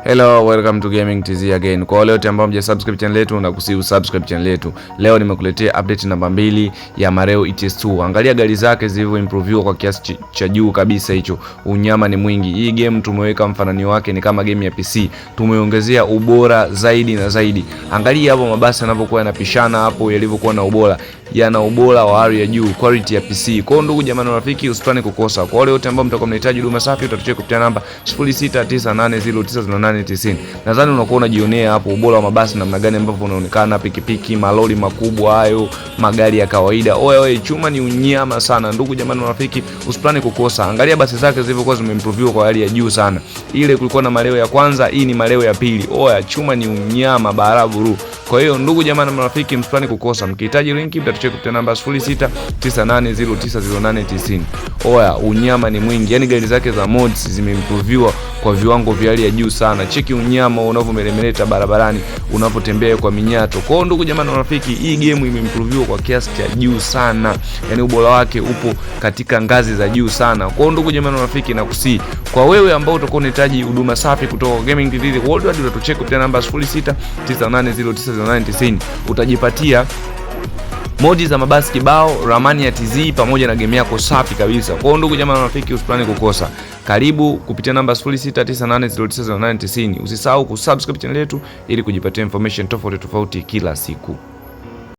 Hello, welcome to Gaming TZ again. Kwa wale wote ambao mjasubscribe channel yetu na kusiu subscribe channel yetu. Leo nimekuletea update namba 2 ya Mareo ETS2. Angalia gari zake zilivyo improve kwa kiasi cha juu kabisa hicho. Unyama ni mwingi. Hii game tumeweka mfananio wake ni kama game ya PC. Tumeongezea ubora zaidi na zaidi. Angalia hapo mabasi yanavyokuwa yanapishana hapo yalivyokuwa na ubora. Yana ubora wa hali ya juu, quality ya PC. Kwa ndugu jamani rafiki, usipane kukosa. Kwa wale wote ambao mtakuwa mnahitaji huduma safi, utatucheki kupitia namba 0698099890. Nadhani unakuwa unajionea hapo ubora wa mabasi namna gani ambavyo unaonekana, pikipiki, malori makubwa hayo, magari ya kawaida. Oye, chuma ni unyama sana. Ndugu jamani rafiki, usipane kukosa. Angalia basi zake zilivyokuwa zimeimprove kwa hali ya juu sana. Ile kulikuwa na Mareo ya kwanza, hii ni Mareo ya pili. Oya, chuma ni unyama barabu. Kwa hiyo ndugu jamani marafiki, msipane kukosa. Mkihitaji linki mtatucheki kupitia namba 0698099890. Oya, unyama ni mwingi. Yaani gari zake za mods zimeimproviwa kwa viwango vya hali ya juu sana. Cheki unyama unavyomeremeleta barabarani unapotembea kwa minyato. Kwa hiyo ndugu jamani marafiki, hii game imeimproviwa kwa kiasi cha juu sana. Yaani ubora wake upo katika ngazi za juu sana. Kwa hiyo ndugu jamani marafiki, nakusii kwa wewe ambao utakuwa unahitaji huduma safi kutoka Gaming TZ Worldwide, utatucheki kupitia namba 0698099890. Utajipatia modi za mabasi kibao, ramani ya TZ pamoja na game yako safi kabisa. Kwa hiyo ndugu jamaa rafiki, usipane kukosa. Karibu kupitia namba 0698099890. Usisahau kusubscribe channel yetu ili kujipatia information tofauti kila siku.